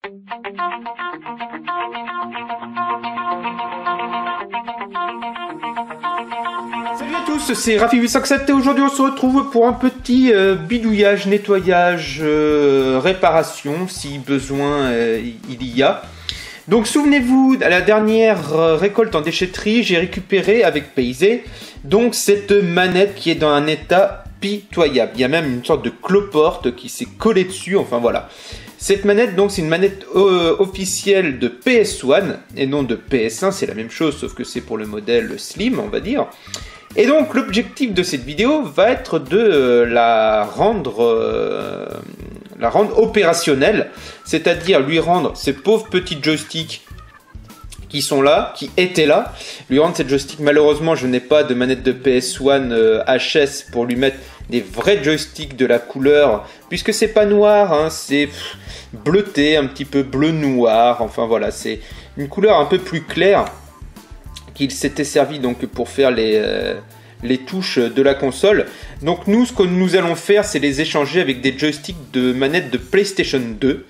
Salut à tous, c'est Rafi807 et aujourd'hui on se retrouve pour un petit bidouillage, nettoyage, réparation si besoin il y a. Donc souvenez-vous, à la dernière récolte en déchetterie, j'ai récupéré avec Paysé donc cette manette qui est dans un état pitoyable. Il y a même une sorte de cloporte qui s'est collée dessus, enfin voilà. Cette manette, donc, c'est une manette officielle de PS1 et non de PS1, c'est la même chose, sauf que c'est pour le modèle Slim, on va dire. Et donc, l'objectif de cette vidéo va être de la rendre opérationnelle, c'est-à-dire lui rendre ces pauvres petits joysticks qui sont là, qui étaient là, lui rendre cette joystick. Malheureusement, je n'ai pas de manette de PS1 HS pour lui mettre des vrais joysticks de la couleur, puisque c'est pas noir, hein, c'est bleuté, un petit peu bleu-noir, enfin voilà, c'est une couleur un peu plus claire qu'il s'était servi donc pour faire les touches de la console. Donc nous, ce que nous allons faire, c'est les échanger avec des joysticks de manette de PlayStation 2.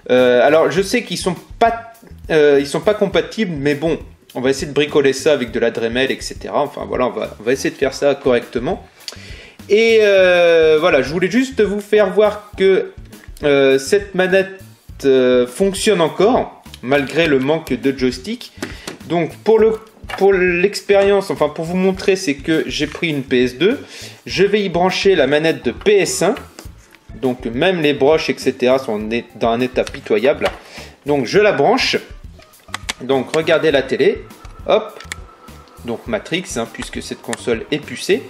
Alors je sais qu'ils sont pas compatibles, mais bon, on va essayer de bricoler ça avec de la Dremel, etc. Enfin voilà, on va essayer de faire ça correctement. Et voilà, je voulais juste vous faire voir que cette manette fonctionne encore, malgré le manque de joystick. Donc pour l'expérience, enfin pour vous montrer, c'est que j'ai pris une PS2, je vais y brancher la manette de PS1, donc même les broches, etc. sont dans un état pitoyable. Donc je la branche, donc regardez la télé, hop, donc Matrix, hein, puisque cette console est pucée.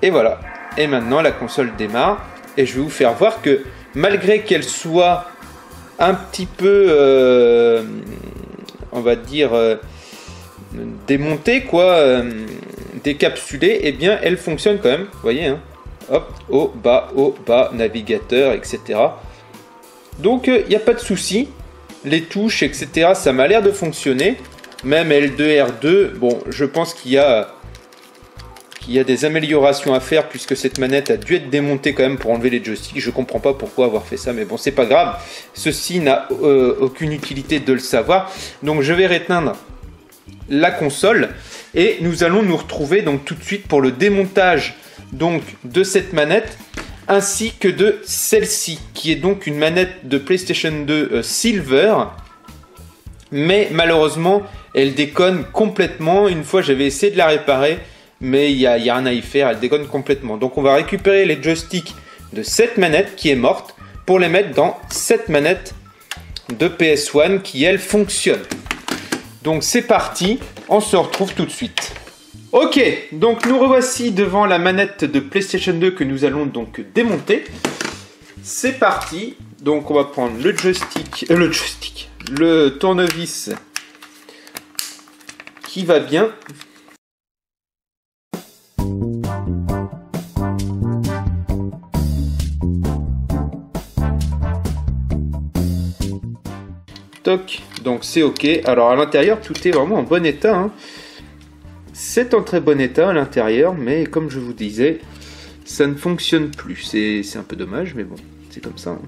Et voilà, et maintenant la console démarre, et je vais vous faire voir que malgré qu'elle soit un petit peu, on va dire, démontée, quoi, décapsulée, et bien elle fonctionne quand même, vous voyez, hein, hop, haut, bas, navigateur, etc. Donc il n'y a pas de souci, les touches, etc., ça m'a l'air de fonctionner, même L2, R2, bon, je pense qu'il y a des améliorations à faire puisque cette manette a dû être démontée quand même pour enlever les joysticks. Je comprends pas pourquoi avoir fait ça, mais bon, c'est pas grave. Ceci n'a aucune utilité de le savoir. Donc je vais éteindre la console et nous allons nous retrouver donc tout de suite pour le démontage donc de cette manette ainsi que de celle-ci qui est donc une manette de PlayStation 2 Silver. Mais malheureusement, elle déconne complètement. Une fois, j'avais essayé de la réparer, mais il y a rien à y faire, elle déconne complètement. Donc on va récupérer les joysticks de cette manette qui est morte pour les mettre dans cette manette de PS1 qui elle fonctionne. Donc c'est parti, on se retrouve tout de suite. Ok, donc nous revoici devant la manette de PlayStation 2 que nous allons donc démonter. C'est parti, donc on va prendre le tournevis qui va bien. Donc c'est ok. Alors à l'intérieur tout est vraiment en bon état, hein. C'est en très bon état à l'intérieur, mais comme je vous disais, ça ne fonctionne plus. C'est un peu dommage, mais bon, c'est comme ça, hein.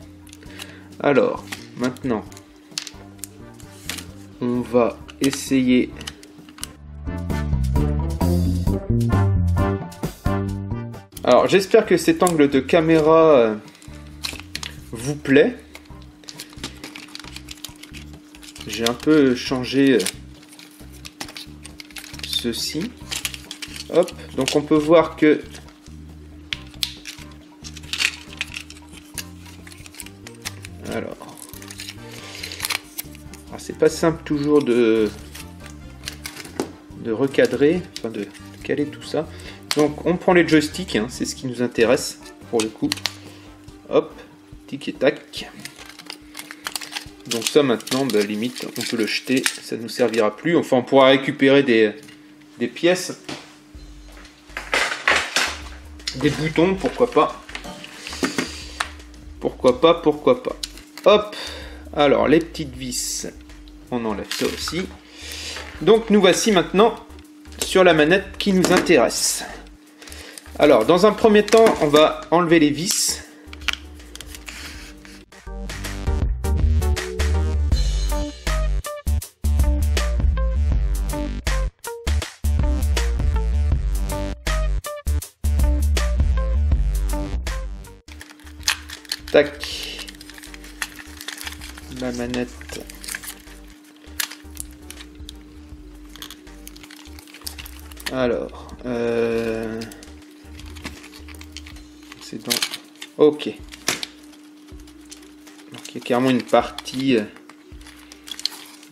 Alors maintenant on va essayer alors j'espère que cet angle de caméra vous plaît. J'ai un peu changé ceci. Hop, donc on peut voir que alors c'est pas simple toujours de recadrer, enfin de caler tout ça. Donc on prend les joysticks, hein, c'est ce qui nous intéresse pour le coup. Hop, tic et tac. Donc ça maintenant, bah, limite, on peut le jeter, ça ne nous servira plus. Enfin, on pourra récupérer des pièces, des boutons, pourquoi pas. Pourquoi pas. Hop, alors les petites vis, on enlève ça aussi. Donc nous voici maintenant sur la manette qui nous intéresse. Alors, dans un premier temps, on va enlever les vis. Tac. La manette. Alors, c'est dans... Ok. Donc il y a carrément une partie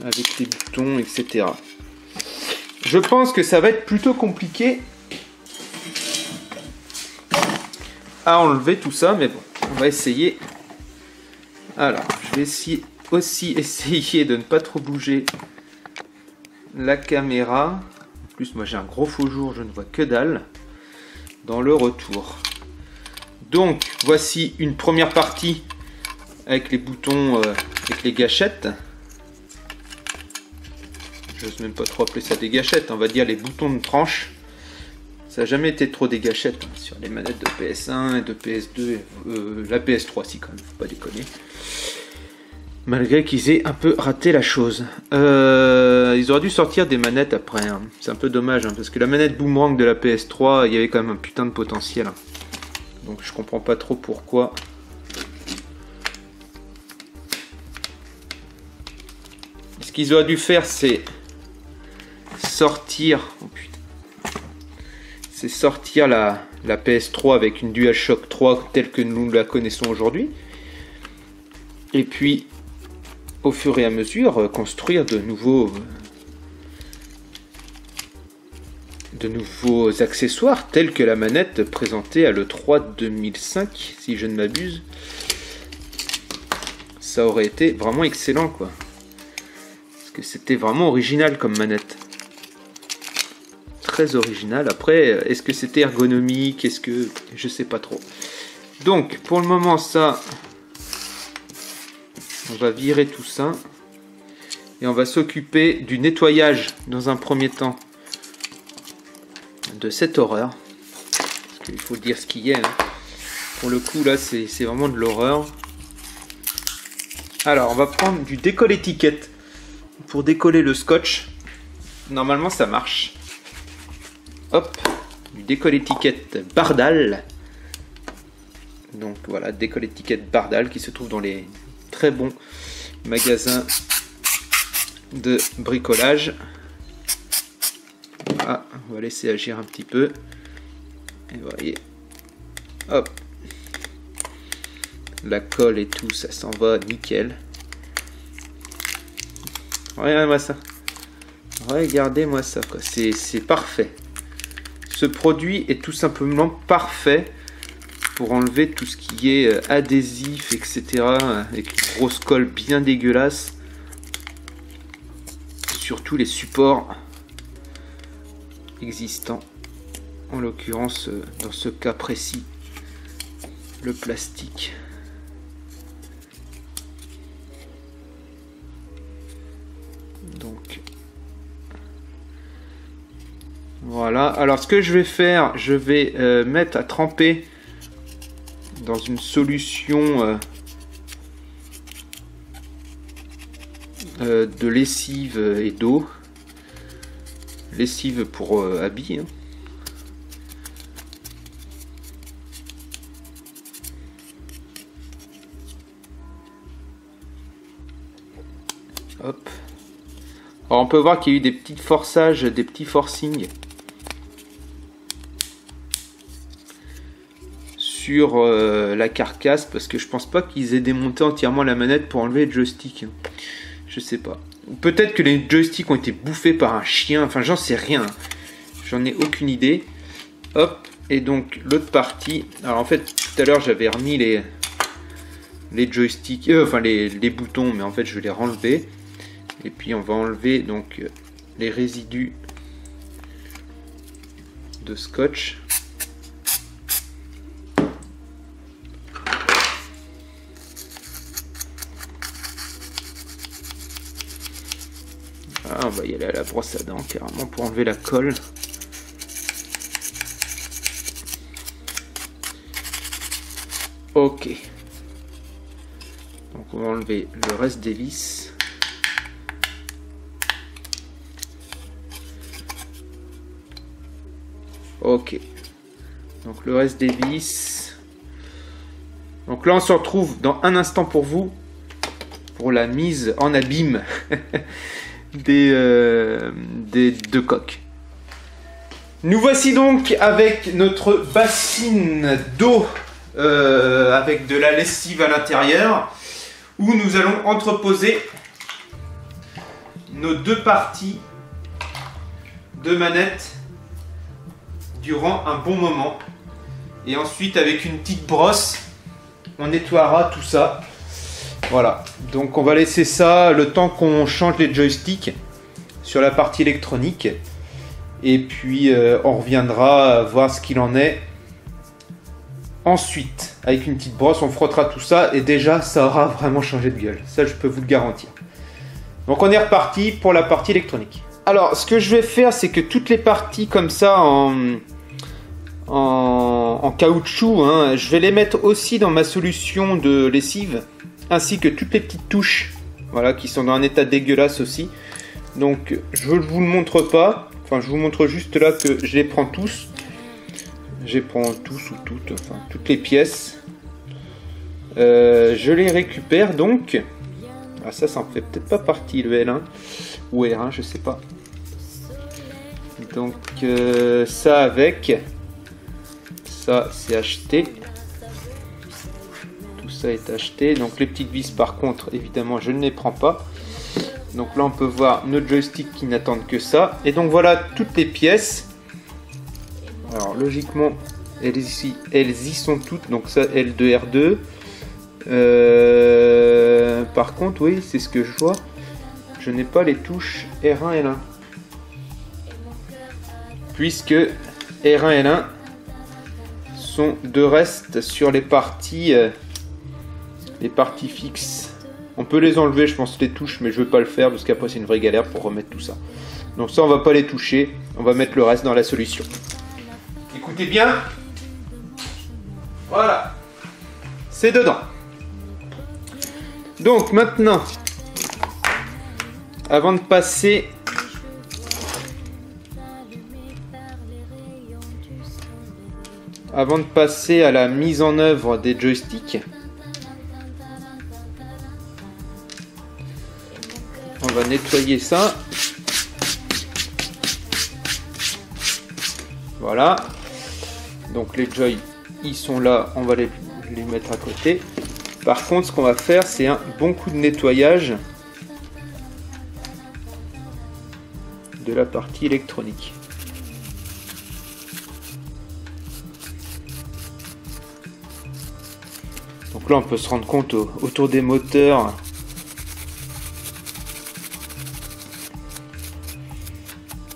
avec les boutons, etc. Je pense que ça va être plutôt compliqué à enlever tout ça, mais bon, on va essayer. Alors, je vais essayer de ne pas trop bouger la caméra. En plus, moi j'ai un gros faux jour, je ne vois que dalle dans le retour. Donc, voici une première partie avec les boutons, avec les gâchettes. J'ose même pas trop appeler ça des gâchettes, on va dire les boutons de tranche. Ça n'a jamais été trop des gâchettes hein, sur les manettes de PS1 et de PS2, la PS3 si quand même, faut pas déconner. Malgré qu'ils aient un peu raté la chose. Ils auraient dû sortir des manettes après, hein. C'est un peu dommage, hein, parce que la manette boomerang de la PS3, il y avait quand même un putain de potentiel. Hein. Donc je comprends pas trop pourquoi. Ce qu'ils auraient dû faire, c'est sortir... Oh putain. C'est sortir la PS3 avec une DualShock 3 telle que nous la connaissons aujourd'hui. Et puis, au fur et à mesure, construire de nouveaux accessoires tels que la manette présentée à l'E3 2005, si je ne m'abuse. Ça aurait été vraiment excellent, quoi. Parce que c'était vraiment original comme manette. Très original. Après, est-ce que c'était ergonomique? Est-ce que... Je sais pas trop. Donc, pour le moment, ça... On va virer tout ça. Et on va s'occuper du nettoyage, dans un premier temps, de cette horreur. Parce qu'il faut dire ce qu'il y a. Hein. Pour le coup, là, c'est vraiment de l'horreur. Alors, on va prendre du décolle étiquette pour décoller le scotch. Normalement, ça marche. Hop, du décolle étiquette Bardal. Donc voilà, décolle étiquette Bardal qui se trouve dans les très bons magasins de bricolage. Ah, on va laisser agir un petit peu. Et vous voyez, hop, la colle et tout, ça s'en va nickel. Regardez-moi ça. Regardez-moi ça, quoi. C'est parfait. Ce produit est tout simplement parfait pour enlever tout ce qui est adhésif, etc. Avec une grosse colle bien dégueulasse sur tous les supports existants. En l'occurrence, dans ce cas précis, le plastique. Donc voilà, alors ce que je vais faire, je vais mettre à tremper dans une solution de lessive et d'eau. Lessive pour habits. Hein. Hop. Alors on peut voir qu'il y a eu des petits forçages, des petits forcings sur la carcasse, parce que je pense pas qu'ils aient démonté entièrement la manette pour enlever le joystick. Je sais pas. Peut-être que les joysticks ont été bouffés par un chien, enfin j'en sais rien. J'en ai aucune idée. Hop, et donc l'autre partie. Alors en fait, tout à l'heure j'avais remis les joysticks, enfin les boutons, mais en fait je vais les renlever. Et puis on va enlever donc les résidus de scotch. Ah, on va y aller à la brosse à dents carrément pour enlever la colle. Ok. Donc on va enlever le reste des vis. Ok. Donc le reste des vis. Donc là on se retrouve dans un instant pour vous, pour la mise en abîme des deux coques. Nous voici donc avec notre bassine d'eau avec de la lessive à l'intérieur, où nous allons entreposer nos deux parties de manette durant un bon moment. Et ensuite avec une petite brosse, on nettoiera tout ça. Voilà, donc on va laisser ça le temps qu'on change les joysticks sur la partie électronique. Et puis on reviendra voir ce qu'il en est. Ensuite, avec une petite brosse, on frottera tout ça. Et déjà, ça aura vraiment changé de gueule. Ça, je peux vous le garantir. Donc on est reparti pour la partie électronique. Alors, ce que je vais faire, c'est que toutes les parties comme ça en caoutchouc, hein, je vais les mettre aussi dans ma solution de lessive, ainsi que toutes les petites touches, voilà, qui sont dans un état dégueulasse aussi. Donc je ne vous le montre pas, enfin je vous montre juste là que je les prends tous. Je les prends tous ou toutes, enfin toutes les pièces. Je les récupère donc. Ah, ça en fait peut-être pas partie, le L1 ou R1, je sais pas. Donc ça avec. Ça c'est acheté. Tout ça est acheté. Donc les petites vis par contre, évidemment, je ne les prends pas. Donc là on peut voir nos joysticks qui n'attendent que ça. Et donc voilà toutes les pièces. Alors logiquement elles y sont toutes. Donc ça L2, R2. Par contre oui, c'est ce que je vois. Je n'ai pas les touches R1, L1. Puisque R1, L1 sont de reste sur les parties fixes. On peut les enlever, je pense, les touches, mais je veux pas le faire parce qu'après c'est une vraie galère pour remettre tout ça. Donc ça, on va pas les toucher. On va mettre le reste dans la solution. Écoutez bien. Voilà. C'est dedans. Donc maintenant, avant de passer à la mise en œuvre des joysticks, on va nettoyer ça. Voilà. Donc les joys, ils sont là. On va les mettre à côté. Par contre, ce qu'on va faire, c'est un bon coup de nettoyage de la partie électronique. Donc là, on peut se rendre compte autour des moteurs.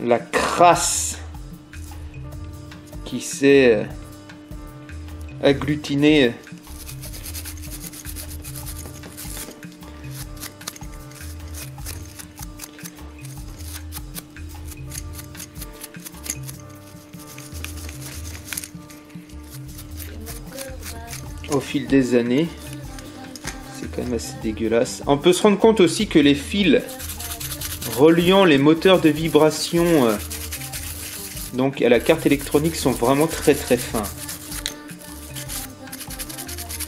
La crasse qui s'est agglutinée au fil des années. C'est quand même assez dégueulasse. On peut se rendre compte aussi que les fils reliant les moteurs de vibration donc à la carte électronique sont vraiment très très fins.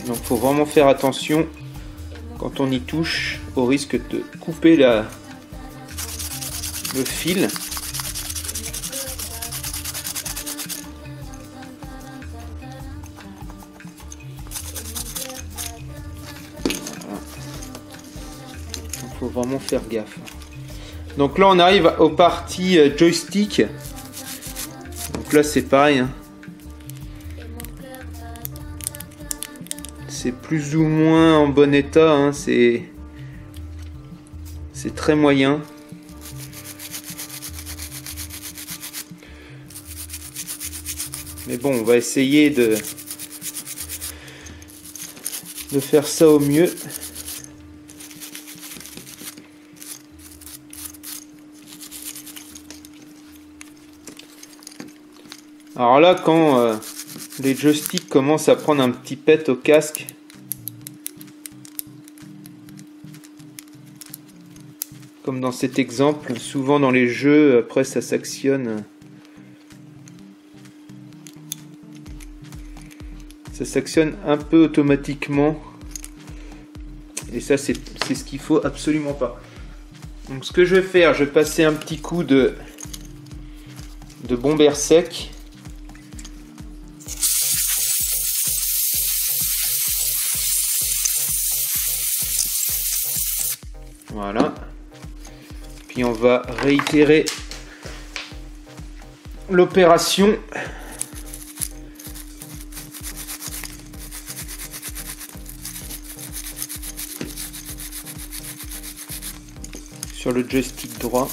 Donc faut vraiment faire attention quand on y touche au risque de couper le fil. Voilà. Donc faut vraiment faire gaffe. Donc là on arrive aux parties joystick. Donc là c'est pareil, hein. C'est plus ou moins en bon état, hein. C'est très moyen. Mais bon, on va essayer de faire ça au mieux. Alors là, quand les joysticks commencent à prendre un petit pet au casque, comme dans cet exemple, souvent dans les jeux, après ça s'actionne Ça s'actionne un peu automatiquement. Et ça, c'est ce qu'il faut absolument pas. Donc ce que je vais faire, je vais passer un petit coup de bomber sec. Voilà. Puis on va réitérer l'opération. Sur le joystick droit.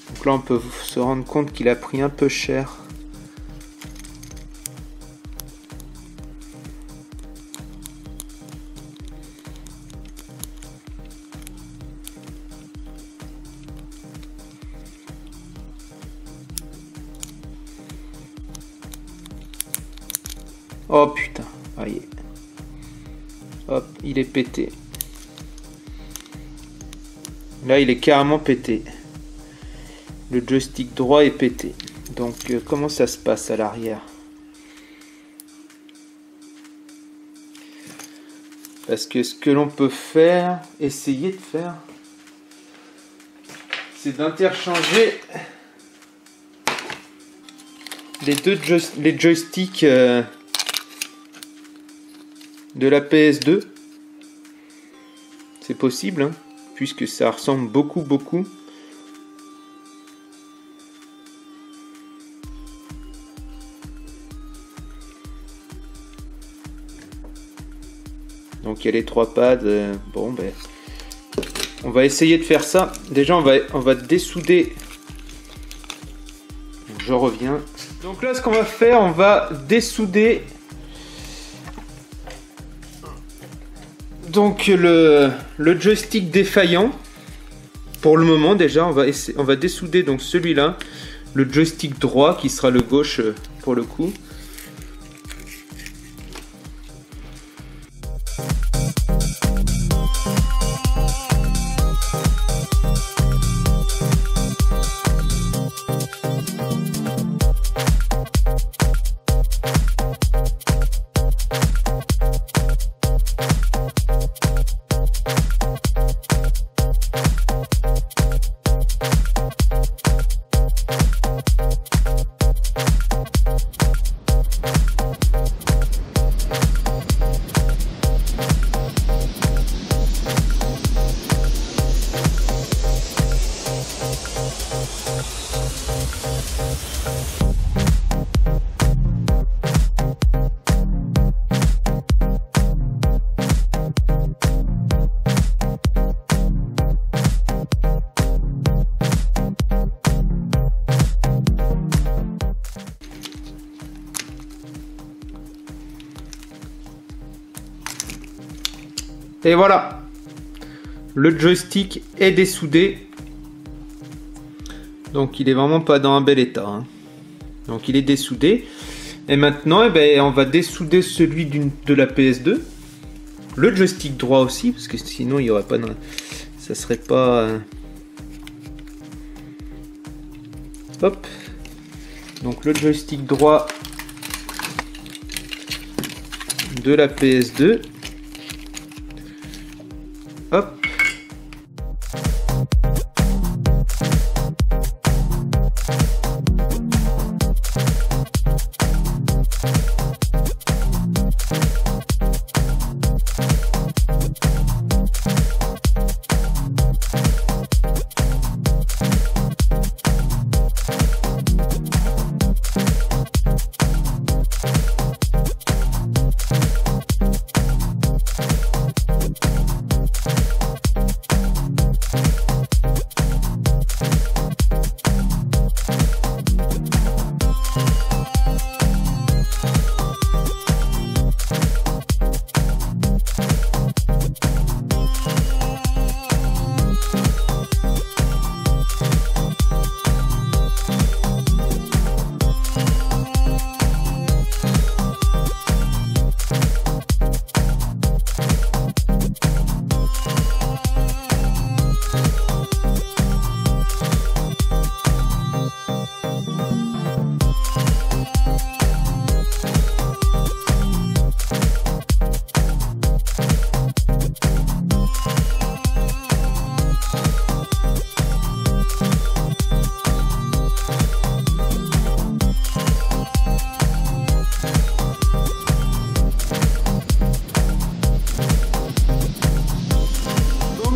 Donc là on peut se rendre compte qu'il a pris un peu cher. Oh putain, aïe. Hop, il est pété. Là, il est carrément pété. Le joystick droit est pété. Donc, comment ça se passe à l'arrière? Parce que ce que l'on peut faire, essayer de faire, c'est d'interchanger les joysticks de la PS2. C'est possible, hein, puisque ça ressemble beaucoup. Donc il y a les 3 pads. Bon ben, on va essayer de faire ça. Déjà on va dessouder. Je reviens. Donc là ce qu'on va faire, on va dessouder donc le joystick défaillant. Pour le moment déjà on va dessouder donc celui-là, le joystick droit qui sera le gauche pour le coup. Et voilà, le joystick est dessoudé. Donc il est vraiment pas dans un bel état, hein. Donc il est dessoudé. Et maintenant, eh ben, on va dessouder celui de la PS2. Le joystick droit aussi, parce que sinon il y aurait pas de... ça serait pas... Hop. Donc le joystick droit de la PS2. Hop.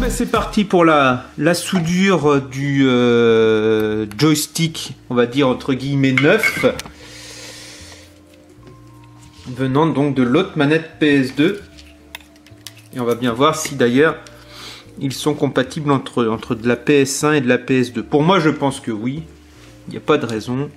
ben c'est parti pour la soudure du joystick, on va dire entre guillemets neuf, venant donc de l'autre manette PS2. Et on va bien voir si d'ailleurs ils sont compatibles entre de la PS1 et de la PS2. Pour moi je pense que oui, il n'y a pas de raison.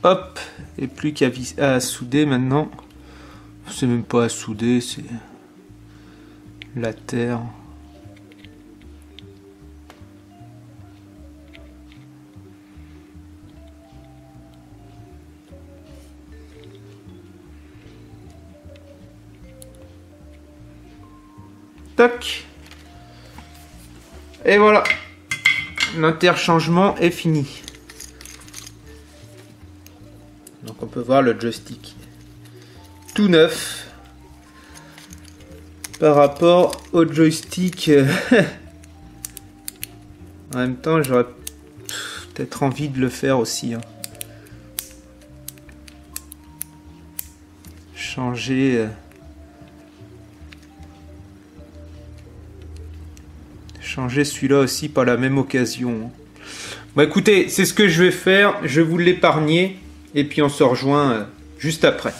Hop, et plus qu'à à souder maintenant. C'est même pas à souder, c'est la terre. Tac. Et voilà. L'interchangement est fini. Donc on peut voir le joystick tout neuf par rapport au joystick. En même temps j'aurais peut-être envie de le faire aussi, hein. Changer celui-là aussi par la même occasion. Bon écoutez, c'est ce que je vais faire, je vais vous l'épargner. Et puis on se rejoint juste après.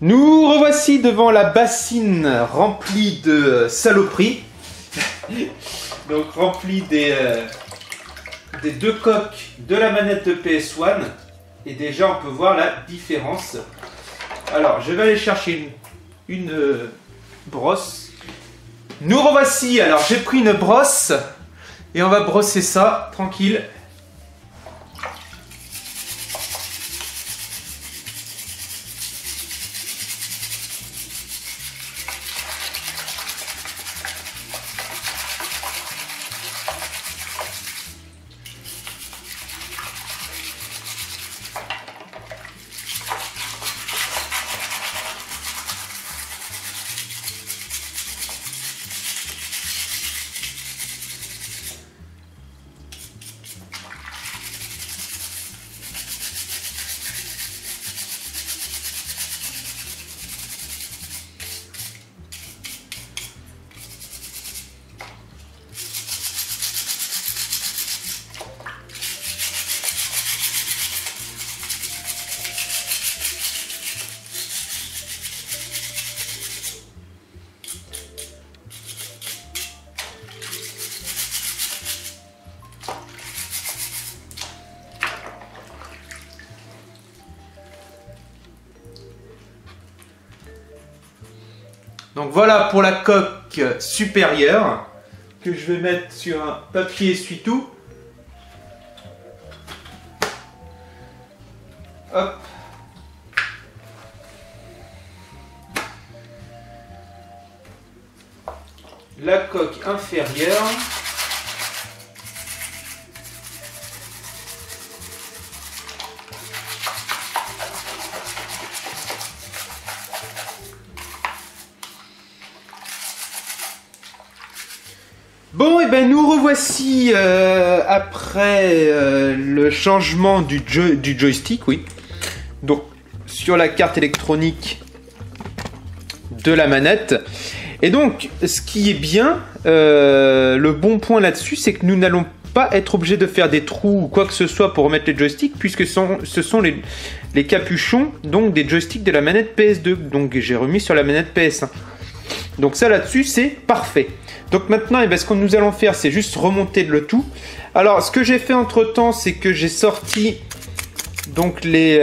Nous revoici devant la bassine remplie de saloperies. Donc remplie des deux coques de la manette de PS1. Et déjà on peut voir la différence. Alors je vais aller chercher une brosse. Nous revoici. Alors j'ai pris une brosse. Et on va brosser ça tranquille. Donc voilà pour la coque supérieure que je vais mettre sur un papier essuie-tout. Hop. La coque inférieure. Bon, et ben nous revoici après le changement du joystick, oui. Donc sur la carte électronique de la manette. Et donc, ce qui est bien, le bon point là-dessus, c'est que nous n'allons pas être obligés de faire des trous ou quoi que ce soit pour remettre les joysticks, puisque ce sont les capuchons donc des joysticks de la manette PS2. Donc j'ai remis sur la manette PS1. Donc ça là-dessus, c'est parfait. Donc maintenant, eh bien, ce que nous allons faire, c'est juste remonter le tout. Alors, ce que j'ai fait entre-temps, c'est que j'ai sorti donc les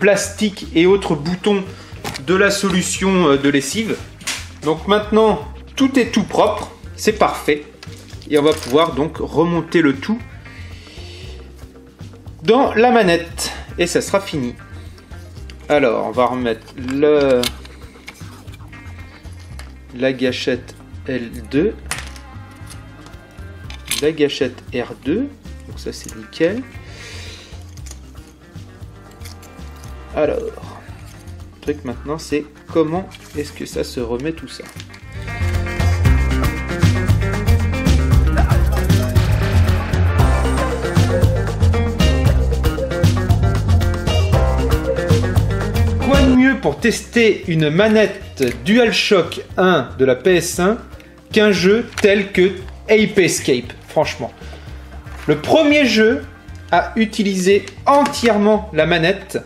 plastiques et autres boutons de la solution de lessive. Donc maintenant tout est tout propre, c'est parfait et on va pouvoir donc remonter le tout dans la manette et ça sera fini. Alors on va remettre la gâchette L2, la gâchette R2, donc ça c'est nickel. Alors, le truc maintenant c'est comment est-ce que ça se remet tout ça. Quoi de mieux pour tester une manette DualShock 1 de la PS1 qu'un jeu tel que Ape Escape, franchement. Le premier jeu à utiliser entièrement la manette.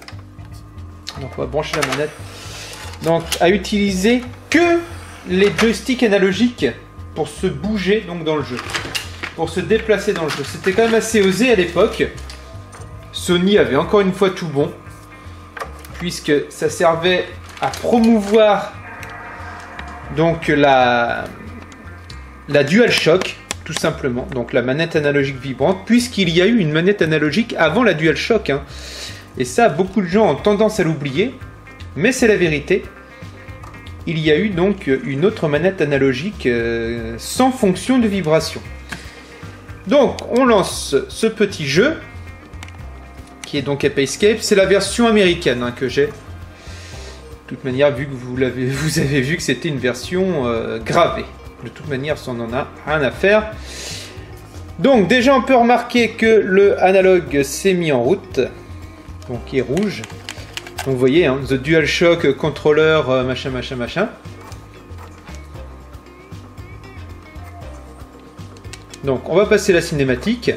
Donc on va brancher la manette. Donc à utiliser que les joysticks analogiques pour se bouger donc dans le jeu, pour se déplacer dans le jeu. C'était quand même assez osé à l'époque. Sony avait encore une fois tout bon, puisque ça servait à promouvoir donc la DualShock, tout simplement, donc la manette analogique vibrante, puisqu'il y a eu une manette analogique avant la DualShock, hein. Et ça, beaucoup de gens ont tendance à l'oublier, mais c'est la vérité. Il y a eu donc une autre manette analogique sans fonction de vibration. Donc, on lance ce petit jeu, qui est donc Ape Escape. C'est la version américaine hein, que j'ai. De toute manière, vu que vous avez vu que c'était une version gravée. De toute manière, ça on en a rien à faire. Donc déjà, on peut remarquer que le analogue s'est mis en route. Donc il est rouge. Donc vous voyez, hein, The DualShock Controller, machin, machin, machin. Donc on va passer la cinématique.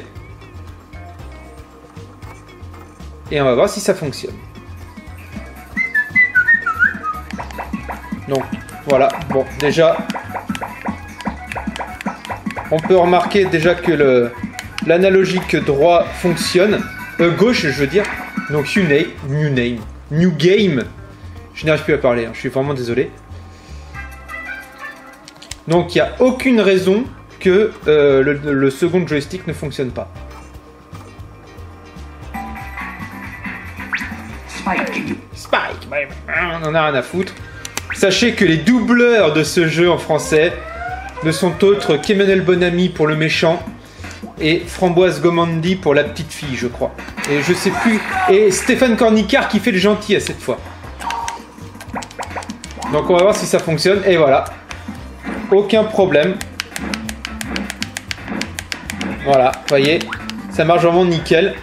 Et on va voir si ça fonctionne. Donc voilà, bon déjà on peut remarquer déjà que l'analogique droit fonctionne, gauche je veux dire, donc New Game, je n'arrive plus à parler, hein, je suis vraiment désolé. Donc il n'y a aucune raison que le second joystick ne fonctionne pas. Spike, on en a rien à foutre. Sachez que les doubleurs de ce jeu en français ne sont autres qu'Emmanuel Bonamy pour le méchant et Framboise Gomandi pour la petite fille, je crois. Et je sais plus. Et Stéphane Cornicard qui fait le gentil à cette fois. Donc on va voir si ça fonctionne. Et voilà. Aucun problème. Voilà, voyez. Ça marche vraiment nickel.